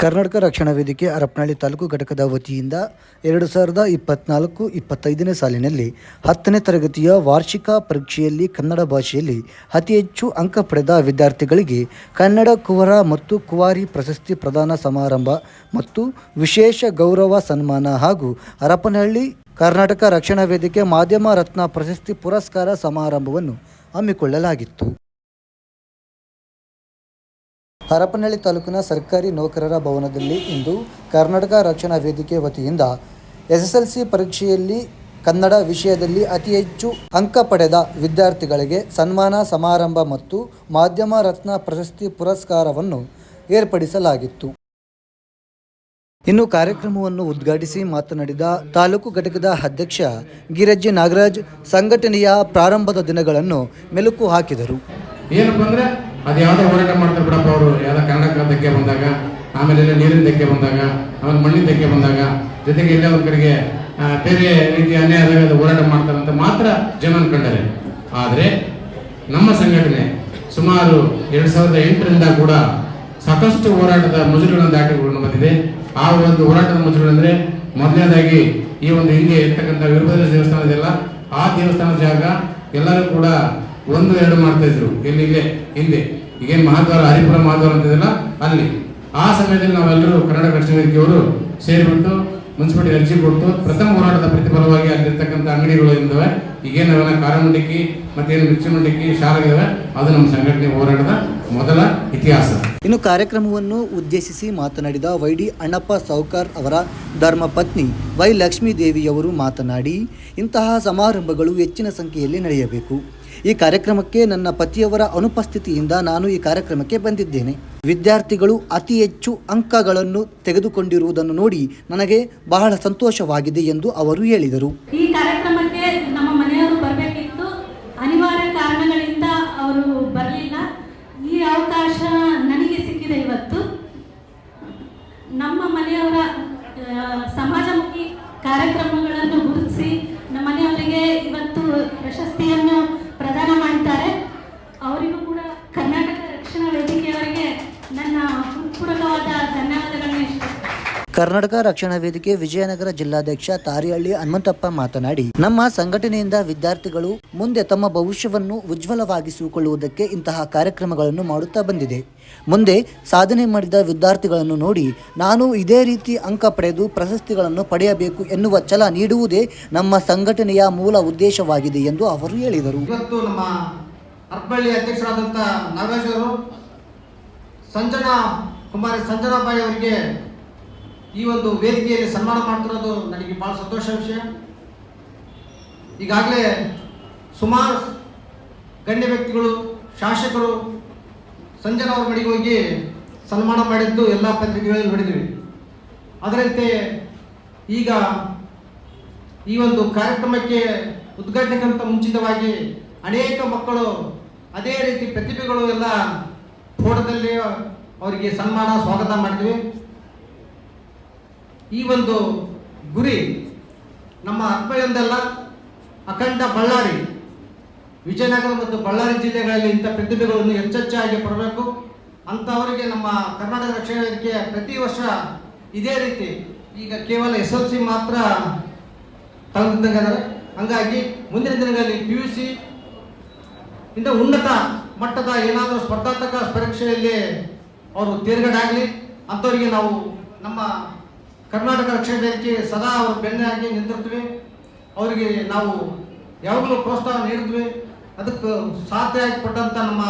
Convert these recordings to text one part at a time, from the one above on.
ಕರ್ನಾಟಕ ರಕ್ಷಣಾ ವೇದಿಕೆ ಹರಪನಹಳ್ಳಿ ತಾಲೂಕು ಘಟಕದ ವತಿಯಿಂದ 2024-25ನೇ ಸಾಲಿನಲ್ಲಿ 10ನೇ ತರಗತಿಯ ವಾರ್ಷಿಕ ಪರೀಕ್ಷೆಯಲ್ಲಿ ಕನ್ನಡ ಭಾಷೆಯಲ್ಲಿ ಅತಿ ಹೆಚ್ಚು ಅಂಕ ಪಡೆದ ವಿದ್ಯಾರ್ಥಿಗಳಿಗೆ ಕನ್ನಡ ಕುವರ ಮತ್ತು ಕುವಾರಿ ಪ್ರಶಸ್ತಿ ಪ್ರದಾನ ಸಮಾರಂಭ ಮತ್ತು ವಿಶೇಷ ಗೌರವ ಸನ್ಮಾನ ಹಾಗೂ ಹರಪನಹಳ್ಳಿ ಕರ್ನಾಟಕ ರಕ್ಷಣಾ ವೇದಿಕೆ ಮಾಧ್ಯಮ ರತ್ನ ಪ್ರಶಸ್ತಿ ಪುರಸ್ಕಾರ ಸಮಾರಂಭವನ್ನು ಹಮ್ಮಿಕೊಳ್ಳಲಾಗಿತ್ತು. ಹರಪನಹಳ್ಳಿ ತಾಲೂಕಿನ ಸರ್ಕಾರಿ ನೌಕರರ ಭವನದಲ್ಲಿ ಇಂದು ಕರ್ನಾಟಕ ರಕ್ಷಣಾ ವೇದಿಕೆ ವತಿಯಿಂದ SSLC ಪರೀಕ್ಷೆಯಲ್ಲಿ ಕನ್ನಡ ವಿಷಯದಲ್ಲಿ ಅತಿ ಹೆಚ್ಚು ಅಂಕ ಪಡೆದ ವಿದ್ಯಾರ್ಥಿಗಳಿಗೆ ಸನ್ಮಾನ ಸಮಾರಂಭ ಮತ್ತು ಮಾಧ್ಯಮ ರತ್ನ ಪ್ರಶಸ್ತಿ ಪುರಸ್ಕಾರವನ್ನು ಏರ್ಪಡಿಸಲಾಗಿತ್ತು. ಇನ್ನು ಕಾರ್ಯಕ್ರಮವನ್ನು ಉದ್ಘಾಟಿಸಿ ಮಾತನಾಡಿದ ತಾಲೂಕು ಘಟಕದ ಅಧ್ಯಕ್ಷ ಗಿರಜ್ಜಿ ನಾಗರಾಜ್ ಸಂಘಟನೆಯ ಪ್ರಾರಂಭದ ದಿನಗಳನ್ನು ಮೆಲುಕು ಹಾಕಿದರು. ಏನಪ್ಪ ಅಂದ್ರೆ ಅದು ಯಾವುದೋ ಹೋರಾಟ ಮಾಡ್ತಾರೆ ಬಿಡಪ್ಪ ಅವರು, ಯಾವುದೋ ಕನ್ನಡ ಧಕ್ಕೆ ಬಂದಾಗ, ಆಮೇಲೆ ನೀರಿನ ಧಕ್ಕೆ ಬಂದಾಗ, ಆಮೇಲೆ ಮಣ್ಣಿನ ಧಕ್ಕೆ ಬಂದಾಗ, ಜೊತೆಗೆ ಎಲ್ಲೇ ಒಂದು ಕಡೆಗೆ ಬೇರೆ ರೀತಿಯ ಅನ್ಯಾಯ ಆದಾಗ ಹೋರಾಟ ಮಾಡ್ತಾರೆ ಅಂತ ಮಾತ್ರ ಜನ ಅನ್ಕೊಂಡರೆ. ಆದರೆ ನಮ್ಮ ಸಂಘಟನೆ ಸುಮಾರು 2008ರಿಂದ ಕೂಡ ಸಾಕಷ್ಟು ಹೋರಾಟದ ಮಜಲುಗಳನ್ನು ದಾಟಿಕೊಂಡು ಬಂದಿದೆ. ಆ ಒಂದು ಹೋರಾಟದ ಮಜಲುಗಳಂದ್ರೆ ಮೊದಲನೇದಾಗಿ ಈ ಒಂದು ಹಿಂದೆ ಇರ್ತಕ್ಕಂಥ ವೀರಭದ್ರ ದೇವಸ್ಥಾನ ಇದೆಲ್ಲ, ಆ ದೇವಸ್ಥಾನದ ಜಾಗ ಎಲ್ಲರೂ ಕೂಡ 1-2 ಮಾಡ್ತಾ ಇದ್ರು. ಇಲ್ಲೇ ಹಿಂದೆ ಈಗೇನು ಮಹಾದ್ವಾರ ಹರಿಪುರ ಮಹಾದ್ವಾರ ಅಂತಿದೆಲ್ಲ ಅಲ್ಲಿ, ಆ ಸಮಯದಲ್ಲಿ ನಾವೆಲ್ಲರೂ ಕನ್ನಡ ರಕ್ಷಣಾ ವೇದಿಕೆಯವರು ಸೇರಿಬಿಟ್ಟು ಮುನ್ಸಿಪಾಲಿಟಿ ಅರ್ಜಿ ಕೊಟ್ಟು ಪ್ರಥಮ ಹೋರಾಟದ ಪ್ರತಿಫಲವಾಗಿ ಅಲ್ಲಿರ್ತಕ್ಕಂಥ ಅಂಗಡಿಗಳು ಇದ್ದಾವೆ. ಈಗೇನು ನಾವೆಲ್ಲ ಖಾರ ಮಂಡಕ್ಕಿ ಮತ್ತೇನು ಮಿರ್ಚಿ ಮಂಡಕ್ಕಿ ಶಾಲೆಗಳಿವೆ, ಅದು ನಮ್ಮ ಸಂಘಟನೆ ಹೋರಾಟದ ಮೊದಲ ಇತಿಹಾಸ. ಇನ್ನು ಕಾರ್ಯಕ್ರಮವನ್ನು ಉದ್ದೇಶಿಸಿ ಮಾತನಾಡಿದ ವೈಡಿ ಅಣ್ಣಪ್ಪ ಸೌಕಾರ್ ಅವರ ಧರ್ಮಪತ್ನಿ ವೈ ಲಕ್ಷ್ಮೀ ದೇವಿಯವರು ಮಾತನಾಡಿ, ಇಂತಹ ಸಮಾರಂಭಗಳು ಹೆಚ್ಚಿನ ಸಂಖ್ಯೆಯಲ್ಲಿ ನಡೆಯಬೇಕು. ಈ ಕಾರ್ಯಕ್ರಮಕ್ಕೆ ನನ್ನ ಪತಿಯವರ ಅನುಪಸ್ಥಿತಿಯಿಂದ ನಾನು ಈ ಕಾರ್ಯಕ್ರಮಕ್ಕೆ ಬಂದಿದ್ದೇನೆ. ವಿದ್ಯಾರ್ಥಿಗಳು ಅತಿ ಹೆಚ್ಚು ಅಂಕಗಳನ್ನು ತೆಗೆದುಕೊಂಡಿರುವುದನ್ನು ನೋಡಿ ನನಗೆ ಬಹಳ ಸಂತೋಷವಾಗಿದೆ ಎಂದು ಅವರು ಹೇಳಿದರು. ಈ ಕಾರ್ಯಕ್ರಮಕ್ಕೆ ನಮ್ಮ ಮನೆಯವರು ಬರಬೇಕಿತ್ತು, ಅನಿವಾರ್ಯ ಕಾರಣಗಳಿಂದ ಅವರು ಬರಲಿಲ್ಲ. ಈ ಅವಕಾಶ ನನಗೆ ಸಿಕ್ಕಿದೆ. ಇವತ್ತು ನಮ್ಮ ಮನೆಯವರ ಸಮಾಜಮುಖಿ ಕಾರ್ಯಕ್ರಮಗಳನ್ನು ಗುರುತಿಸಿ ನಮ್ಮ ಮನೆಯವರಿಗೆ ಇವತ್ತು ಪ್ರಶಸ್ತಿಯನ್ನು ಪ್ರದಾನ ಮಾಡಿದ್ದಾರೆ. ಅವರಿಗೂ ಕೂಡ ಕರ್ನಾಟಕ ರಕ್ಷಣಾ ವೇದಿಕೆಯವರಿಗೆ ನನ್ನ ಹೃತ್ಪೂರ್ವಕವಾದ ಧನ್ಯವಾದಗಳನ್ನು ಕರ್ನಾಟಕ ರಕ್ಷಣಾ ವೇದಿಕೆ ವಿಜಯನಗರ ಜಿಲ್ಲಾಧ್ಯಕ್ಷ ತಾರಿಹಳ್ಳಿ ಹನುಮಂತಪ್ಪ ಮಾತನಾಡಿ, ನಮ್ಮ ಸಂಘಟನೆಯಿಂದ ವಿದ್ಯಾರ್ಥಿಗಳು ಮುಂದೆ ತಮ್ಮ ಭವಿಷ್ಯವನ್ನು ಉಜ್ವಲವಾಗಿಸಿಕೊಳ್ಳುವುದಕ್ಕೆ ಇಂತಹ ಕಾರ್ಯಕ್ರಮಗಳನ್ನು ಮಾಡುತ್ತಾ ಬಂದಿದೆ. ಮುಂದೆ ಸಾಧನೆ ಮಾಡಿದ ವಿದ್ಯಾರ್ಥಿಗಳನ್ನು ನೋಡಿ ನಾನು ಇದೇ ರೀತಿ ಅಂಕ ಪಡೆದು ಪ್ರಶಸ್ತಿಗಳನ್ನು ಪಡೆಯಬೇಕು ಎನ್ನುವ ಛಲ ನೀಡುವುದೇ ನಮ್ಮ ಸಂಘಟನೆಯ ಮೂಲ ಉದ್ದೇಶವಾಗಿದೆ ಎಂದು ಅವರು ಹೇಳಿದರು. ಇವತ್ತು ನಮ್ಮ ಹರಪನಹಳ್ಳಿ ಅಧ್ಯಕ್ಷರಾದಂಥ ನಾಗರಾಜ್ ಅವರು ಕುಮಾರಿ ಸಂಜನಾಬಾಯಿ ಅವರಿಗೆ ಈ ಒಂದು ವೇದಿಕೆಯಲ್ಲಿ ಸನ್ಮಾನ ಮಾಡ್ತಿರೋದು ನನಗೆ ಬಹಳ ಸಂತೋಷ ವಿಷಯ. ಈಗಾಗಲೇ ಸುಮಾರು ಗಣ್ಯ ವ್ಯಕ್ತಿಗಳು, ಶಾಸಕರು ಸಂಜನಾ ಅವ್ರ ಮನೆಗೆ ಹೋಗಿ ಸನ್ಮಾನ ಮಾಡಿದ್ದು ಎಲ್ಲ ಪತ್ರಿಕೆಗಳಲ್ಲಿ ನೋಡಿದ್ವಿ. ಅದರಂತೆ ಈಗ ಈ ಒಂದು ಕಾರ್ಯಕ್ರಮಕ್ಕೆ ಉದ್ಘಾಟನೆಗಿಂತ ಮುಂಚಿತವಾಗಿ ಅನೇಕ ಮಕ್ಕಳು ಅದೇ ರೀತಿ ಪ್ರತಿಭೆಗಳು ಎಲ್ಲ ಫೋಟೋದಲ್ಲಿ ಅವರಿಗೆ ಸನ್ಮಾನ ಸ್ವಾಗತ ಮಾಡಿದ್ವಿ. ಈ ಒಂದು ಗುರಿ ನಮ್ಮ ಹರಪನಹಳ್ಳಿಯೊಂದಲ್ಲ, ಅಖಂಡ ಬಳ್ಳಾರಿ, ವಿಜಯನಗರ ಮತ್ತು ಬಳ್ಳಾರಿ ಜಿಲ್ಲೆಗಳಲ್ಲಿ ಇಂಥ ಪ್ರತಿಭೆಗಳನ್ನು ಹೆಚ್ಚೆಚ್ಚಾಗಿ ಪಡಬೇಕು. ಅಂಥವರಿಗೆ ನಮ್ಮ ಕರ್ನಾಟಕ ರಕ್ಷಣಾ ವೇದಿಕೆ ಪ್ರತಿ ವರ್ಷ ಇದೇ ರೀತಿ ಈಗ ಕೇವಲ SSLC ಮಾತ್ರ ತಗೊಂಡಿದ್ದಾರೆ. ಹಂಗಾಗಿ ಮುಂದಿನ ದಿನಗಳಲ್ಲಿ PUC ಇಂದ ಉನ್ನತ ಮಟ್ಟದ ಏನಾದರೂ ಸ್ಪರ್ಧಾತ್ಮಕ ಪರೀಕ್ಷೆಯಲ್ಲಿ ಅವರು ತೇರ್ಗಡೆ ಆಗಲಿ. ಅಂಥವರಿಗೆ ನಾವು ನಮ್ಮ ಕರ್ನಾಟಕ ರಕ್ಷಣಾ ವೇದಿಕೆ ಸದಾ ಅವರು ಬೆನ್ನಾಗಿ ನಿಂತಿರ್ತೀವಿ. ಅವರಿಗೆ ನಾವು ಯಾವಾಗಲೂ ಪ್ರೋತ್ಸಾಹ ನೀಡ್ತೀವಿ. ಅದಕ್ಕೆ ಸಾಧ್ಯ ಪಟ್ಟಂತ ನಮ್ಮ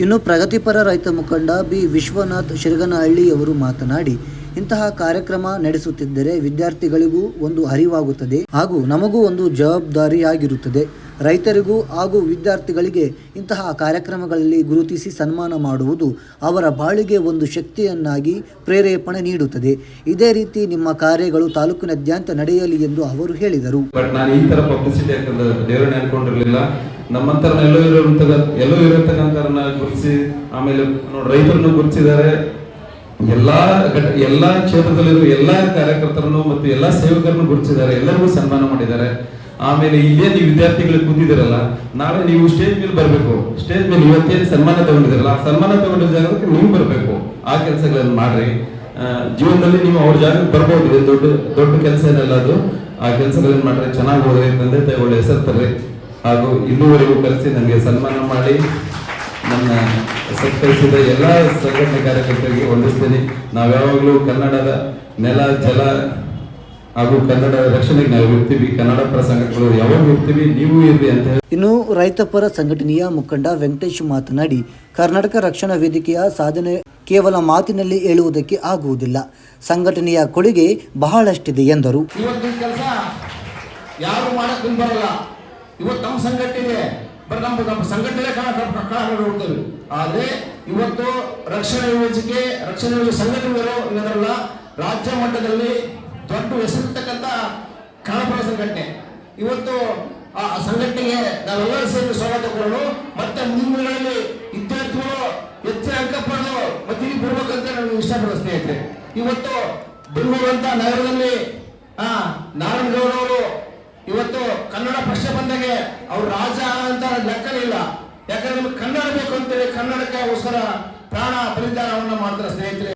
ಇನ್ನು ಪ್ರಗತಿಪರ ರೈತ ಮುಖಂಡ ಬಿ ವಿಶ್ವನಾಥ್ ಶಿರಗನಹಳ್ಳಿಯವರು ಮಾತನಾಡಿ, ಇಂತಹ ಕಾರ್ಯಕ್ರಮ ನಡೆಸುತ್ತಿದ್ದರೆ ವಿದ್ಯಾರ್ಥಿಗಳಿಗೂ ಒಂದು ಅರಿವಾಗುತ್ತದೆ ಹಾಗೂ ನಮಗೂ ಒಂದು ಜವಾಬ್ದಾರಿಯಾಗಿರುತ್ತದೆ. ರೈತರಿಗೂ ಹಾಗೂ ವಿದ್ಯಾರ್ಥಿಗಳಿಗೆ ಇಂತಹ ಕಾರ್ಯಕ್ರಮಗಳಲ್ಲಿ ಗುರುತಿಸಿ ಸನ್ಮಾನ ಮಾಡುವುದು ಅವರ ಬಾಳಿಗೆ ಒಂದು ಶಕ್ತಿಯನ್ನಾಗಿ ಪ್ರೇರೇಪಣೆ ನೀಡುತ್ತದೆ. ಇದೇ ರೀತಿ ನಿಮ್ಮ ಕಾರ್ಯಗಳು ತಾಲೂಕಿನಾದ್ಯಂತ ನಡೆಯಲಿ ಎಂದು ಅವರು ಹೇಳಿದರು. ಬಟ್ ನಾನು ಈ ತರ ಪಬ್ಲಿಸಿಟಿ ಯಾಕಂದ್ರೆ ದೇವರನ್ನ ಅನ್ಕೊಂಡಿರ್ಲಿಲ್ಲ. ನಮ್ಮಂತರ ಎಲ್ಲೋ ಇರತಕ್ಕಂಥವ್ರನ್ನ ಗುರುತಿಸಿ, ಆಮೇಲೆ ರೈತರನ್ನು ಗುರುತಿಸಿದ್ದಾರೆ. ಎಲ್ಲಾ ಕ್ಷೇತ್ರದಲ್ಲಿರುವ ಎಲ್ಲಾ ಕಾರ್ಯಕರ್ತರನ್ನು ಮತ್ತು ಎಲ್ಲಾ ಸೇವಕರನ್ನು ಗುರುತಿಸಿದ್ದಾರೆ. ಎಲ್ಲರಿಗೂ ಸನ್ಮಾನ ಮಾಡಿದ್ದಾರೆ. ಆಮೇಲೆ ಇಲ್ಲೇ ನೀವು ವಿದ್ಯಾರ್ಥಿಗಳು ಕೂತಿದ್ದೀರಲ್ಲ, ನಾಳೆ ನೀವು ಸ್ಟೇಜ್ ಮೇಲೆ ಬರಬೇಕು. ಸ್ಟೇಜ್ ಮೇಲೆ ಇವತ್ತೇನು ಸನ್ಮಾನ ತಗೊಂಡಿದ್ದೀರಲ್ಲ, ಆ ಸನ್ಮಾನ ತಗೊಂಡ ಜಾಗಕ್ಕೆ ನೀವು ಬರಬೇಕು. ಆ ಕೆಲಸಗಳನ್ನು ಮಾಡ್ರಿ. ಜೀವನದಲ್ಲಿ ನೀವು ಅವ್ರ ಜಾಗಕ್ಕೆ ಬರ್ಬೋದು. ಇದು ದೊಡ್ಡ ದೊಡ್ಡ ಕೆಲಸ ಏನಲ್ಲ ಅದು. ಆ ಕೆಲಸಗಳನ್ನು ಮಾಡ್ರೆ ಚೆನ್ನಾಗಿ ಹೋದ್ರೆ ತಂದೆ ತಾಯಿ ಒಳ್ಳೆ ಹೆಸರು ತರ್ರಿ. ಹಾಗೂ ಇಲ್ಲಿವರೆಗೂ ಕರೆಸಿ ನನಗೆ ಸನ್ಮಾನ ಮಾಡಿ ನನ್ನ ಸತ್ಕರಿಸಿದ ಎಲ್ಲ ಸಂಘಟನೆ ಕಾರ್ಯಕರ್ತರಿಗೆ ವಂದಿಸ್ತೀನಿ. ನಾವು ಯಾವಾಗಲೂ ಕನ್ನಡದ ನೆಲ ಜಲ ಹಾಗೂ ಕನ್ನಡ ರಕ್ಷಣೆಗೆ ನಾವು ಇರ್ತೀವಿ. ಕನ್ನಡ ಪರ ಸಂಘಟನೆಗಳು ಯಾವಾಗ ಇರ್ತೀವಿ, ನೀವು ಇರ್ರಿ ಅಂತ ಹೇಳಿ. ಇನ್ನು ರೈತಪರ ಸಂಘಟನೆಯ ಮುಖಂಡ ವೆಂಕಟೇಶ್ ಮಾತನಾಡಿ, ಕರ್ನಾಟಕ ರಕ್ಷಣಾ ವೇದಿಕೆಯ ಸಾಧನೆ ಕೇವಲ ಮಾತಿನಲ್ಲಿ ಹೇಳುವುದಕ್ಕೆ ಆಗುವುದಿಲ್ಲ, ಸಂಘಟನೆಯ ಕೊಡುಗೆ ಬಹಳಷ್ಟಿದೆ ಎಂದರು. ಇವತ್ತಿನ ಕೆಲಸ ಯಾರು ಮಾಡಕ್ ಬರಲ್ಲ. ಇವತ್ತು ನಮ್ಮ ಸಂಘಟನೆ ನಮ್ಮ ಸಂಘಟನೆ ಹೋಗ್ತೇವೆ. ಆದ್ರೆ ಇವತ್ತು ರಕ್ಷಣಾ ವೇದಿಕೆ ಸಂಘಟನೆಗಳು ಇದರಲ್ಲ, ರಾಜ್ಯ ಮಟ್ಟದಲ್ಲಿ ದೊಡ್ಡ ಹೆಸರಿರ್ತಕ್ಕಂಥ ಕನ್ನಡಪರ ಸಂಘಟನೆ. ಇವತ್ತು ಆ ಸಂಘಟನೆಗೆ ನಾವೆಲ್ಲರೂ ಸೇರಿ ಸ್ವಾಗತ ಕೊಡೋಣ. ಮತ್ತೆ ಮುಂದಿನಗಳಲ್ಲಿ ವಿದ್ಯಾರ್ಥಿಗಳು ಹೆಚ್ಚಿನ ಅಂಕ ಪಡೆದು ಮತ್ತೆ ಇಲ್ಲಿ ಬರ್ಬೇಕಂತ ನಾನು ಇಷ್ಟಪಡೋ ಸ್ನೇಹಿತರೆ. ಇವತ್ತು ಬೆಂಗಳೂರು ಅಂತ ನಗರದಲ್ಲಿ ನಾರಾಯಣಗೌಡ ಅವರು ಇವತ್ತು ಕನ್ನಡ ಪ್ರಶ್ನೆ ಬಂದಾಗೆ ಅವ್ರು ರಾಜ ಅಂತ ಲೆಕ್ಕಲಿಲ್ಲ. ಯಾಕಂದ್ರೆ ನಮ್ಗೆ ಕನ್ನಡ ಬೇಕು ಅಂತೇಳಿ ಕನ್ನಡಕ್ಕೋಸ್ಕರ ಪ್ರಾಣ ಬಲಿದಾನವನ್ನ ಮಾಡ್ತಾರೆ ಸ್ನೇಹಿತರೆ.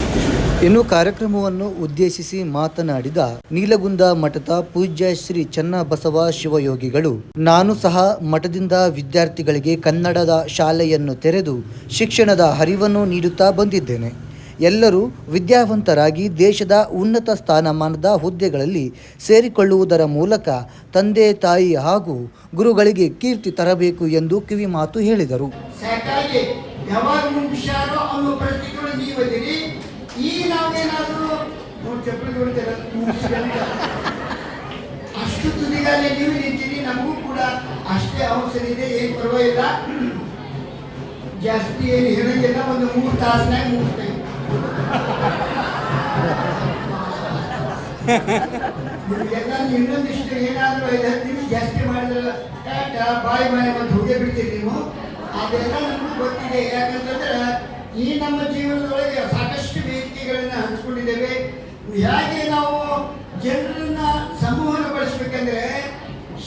ಇನ್ನು ಕಾರ್ಯಕ್ರಮವನ್ನು ಉದ್ದೇಶಿಸಿ ಮಾತನಾಡಿದ ನೀಲಗುಂದ ಮಠದ ಪೂಜ್ಯ ಶ್ರೀ ಚನ್ನಬಸವ ಶಿವಯೋಗಿಗಳು, ನಾನು ಸಹ ಮಠದಿಂದ ವಿದ್ಯಾರ್ಥಿಗಳಿಗೆ ಕನ್ನಡದ ಶಾಲೆಯನ್ನು ತೆರೆದು ಶಿಕ್ಷಣದ ಅರಿವನ್ನು ನೀಡುತ್ತಾ ಬಂದಿದ್ದೇನೆ. ಎಲ್ಲರೂ ವಿದ್ಯಾವಂತರಾಗಿ ದೇಶದ ಉನ್ನತ ಸ್ಥಾನಮಾನದ ಹುದ್ದೆಗಳಲ್ಲಿ ಸೇರಿಕೊಳ್ಳುವುದರ ಮೂಲಕ ತಂದೆ ತಾಯಿ ಹಾಗೂ ಗುರುಗಳಿಗೆ ಕೀರ್ತಿ ತರಬೇಕು ಎಂದು ಕಿವಿಮಾತು ಹೇಳಿದರು. ಸಾಕಾಗಿ ಯಾವಾಗ ಮುಗಿಸಾರೋ ಅನ್ನೋ ಪರಿಸ್ಥಿತಿಗಳು ನೀವದಿರಿ. ಈಗ ನಾವೇನಾದರೂ ಅಷ್ಟು ತುದಿಗಾಲೆ ನೀವು ನಿಂತೀರಿ, ನಮಗೂ ಕೂಡ ಅಷ್ಟೇ ಅವಸರ ಇದೆ. ಏನು ಪರವಾಗಿಲ್ಲ, ಜಾಸ್ತಿ ಏನು ಹೇಳೋದಿಲ್ಲ. ಒಂದು 3 ತಾಸಿನಾಗ ಮುಗಿಸ್ತೇವೆ. ನಿಮಗೆಲ್ಲ ಇನ್ನೊಂದಿಷ್ಟು ಏನಾದರೂ 5-10 ನಿಮಿಷ ಜಾಸ್ತಿ ಮಾಡಿದ್ರೆ ಬಾಯಿ ಮತ್ತು ಹೋಗೇ ಬಿಡ್ತೀರಿ ನೀವು. ಅದೆಲ್ಲ ನಮಗೂ ಗೊತ್ತಿದೆ. ಯಾಕಂತಂದ್ರೆ ಈ ನಮ್ಮ ಜೀವನದೊಳಗೆ ಸಾಕಷ್ಟು ವೇದಿಕೆಗಳನ್ನ ಹಂಚ್ಕೊಂಡಿದ್ದೇವೆ. ಹೇಗೆ ನಾವು ಜನರನ್ನ ಸಂವಹನಗೊಳಿಸ್ಬೇಕಂದ್ರೆ,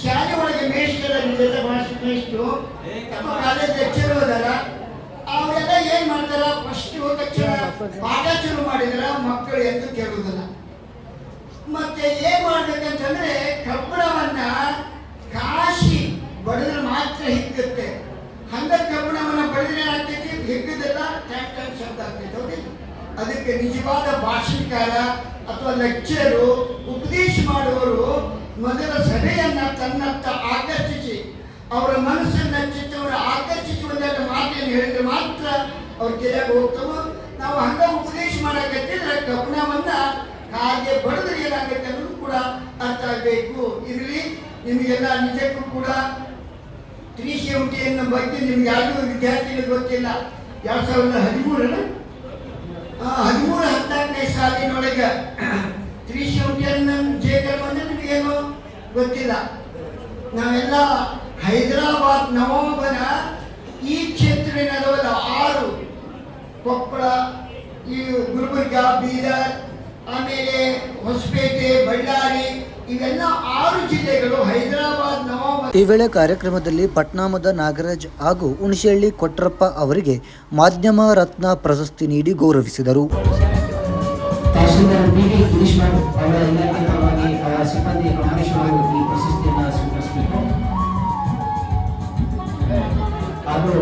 ಶಾಲೆ ಒಳಗೆ ಮೇಷ್ಟ್ರ ಮೇಷ್ಟ್ರು ನಮ್ಮ ಕಾಲೇಜ್ ಲೆಕ್ಚರ್ ಹೋದಾರ, ಅವರೆಲ್ಲ ಏನ್ ಮಾಡ್ತಾರ, ಫಸ್ಟ್ ಹೋದ ತಕ್ಷಣ ಪಾಠ ಶುರು ಮಾಡಿದ್ರ ಮಕ್ಕಳು ಎಂದು ಕೇಳುವುದಿಲ್ಲ. ಮತ್ತೆ ಏನ್ ಮಾಡ್ಬೇಕಂತಂದ್ರೆ, ಕಬ್ಬಣವನ್ನ ಕಾಶಿ ಬಡಿದ್ರೆ ಮಾತ್ರ ಹಿಗ್ಗುತ್ತೆ. ಹಂಗ ಕಬ್ಬಣವನ್ನ ಬಡಿದ್ರೆ ಏನಾಗ್ತೈತಿ, ಹಿಗ್ಗದೆಲ್ಲ ಟ್ಯಾಂಕ್ ಟ್ಯಾಂಕ್ ಶಬ್ದ ಆಗ್ತೈತೆ. ಹೌದಿಲ್ಲ? ಅದಕ್ಕೆ ನಿಜವಾದ ಭಾಷಣಕಾರ ಅಥವಾ ಲೆಕ್ಚರು, ಉಪದೇಶ ಮಾಡುವವರು ಮೊದಲ ಸಭೆಯನ್ನ ತನ್ನತ್ತ ಆಕರ್ಷಿಸಿ ಅವರ ಮನಸ್ಸನ್ನ ಚಿತ್ತವನ್ನು ಆಕರ್ಷಿಸಿ ಒಂದೆರಡು ಮಾತನ್ನು ಹೇಳಿದ್ರೆ ಮಾತ್ರ ಅವ್ರ ಕೆಳಗೆ ಹೋಗ್ತಾವ. ನಾವು ಹಂಗ ಉಪದೇಶ ಮಾಡಕತ್ತಿದ್ರೆ ಕಬ್ಬಣವನ್ನ ಹಾಗೆ ಬಡಿದ್ರೆ ಏನಾಗುತ್ತೆ ಅನ್ನೋದು ಕೂಡ ಅರ್ಥ ಆಗಬೇಕು. ಇರಲಿ, ನಿಮಗೆಲ್ಲ ನಿಜಕ್ಕೂ ಕೂಡ 370 ಬಗ್ಗೆ ನಿಮ್ಗೆ ಯಾರಿಗೂ ವಿದ್ಯಾರ್ಥಿಗಳು ಗೊತ್ತಿಲ್ಲ. 2013 14ನೇ ಸಾಲಿನೊಳಗೆ 370 ಜೇಕರ್ ಬಂದ್ರೆ ನಿಮಗೇನು ಗೊತ್ತಿಲ್ಲ. ನಾವೆಲ್ಲ ಹೈದರಾಬಾದ್ ನವಾಬನ ಈ ಕ್ಷೇತ್ರದವಲ್ಲ 6 ಕೊಪ್ಪಳ, ಈ ಗುಲ್ಬರ್ಗ, ಬೀದರ್, ಆಮೇಲೆ ಹೊಸಪೇಟೆ, ಬಳ್ಳಾರಿ, ಇವೆಲ್ಲ 6 ಜಿಲ್ಲೆಗಳು ಹೈದರಾಬಾದ್ ನವಾಬ್. ಈ ವೇಳೆ ಕಾರ್ಯಕ್ರಮದಲ್ಲಿ ಪಟ್ನಾಮದ ನಾಗರಾಜ್ ಹಾಗೂ ಹುಣಶಿಹಳ್ಳಿ ಕೊಟ್ರಪ್ಪ ಅವರಿಗೆ ಮಾಧ್ಯಮ ರತ್ನ ಪ್ರಶಸ್ತಿ ನೀಡಿ ಗೌರವಿಸಿದರು. ತಹಶೀಲ್ದಾರ್ ಬಿ.ಡಿ. ಗಿರೀಶ್ ಅವರ ಇಲಾಖೆ ಪರವಾಗಿ ಅವರ ಸಿಬ್ಬಂದಿ ಅಮರೇಶ್ ಅವರು ಈ ಪ್ರಶಸ್ತಿಯನ್ನು ಸ್ವೀಕರಿಸಬೇಕು. ಹಾಗೂ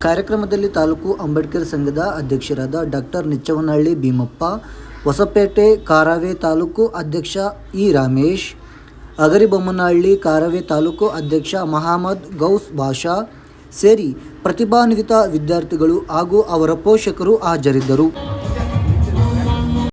ಕಾರ್ಯಕ್ರಮದಲ್ಲಿ ತಾಲೂಕು ಅಂಬೇಡ್ಕರ್ ಸಂಘದ ಅಧ್ಯಕ್ಷರಾದ ಡಾಕ್ಟರ್ ನಿಚ್ಚವನಹಳ್ಳಿ ಭೀಮಪ್ಪ, ಹೊಸಪೇಟೆ ಕಾರವೆ ತಾಲೂಕು ಅಧ್ಯಕ್ಷ ಇ ರಾಮೇಶ್, ಅಗರಿಬೊಮ್ಮನಹಳ್ಳಿ ಕಾರವೆ ತಾಲೂಕು ಅಧ್ಯಕ್ಷ ಮಹಮ್ಮದ್ ಗೌಸ್ ಬಾಷಾ ಸೇರಿ ಪ್ರತಿಭಾನ್ವಿತ ವಿದ್ಯಾರ್ಥಿಗಳು ಹಾಗೂ ಅವರ ಪೋಷಕರು ಹಾಜರಿದ್ದರು.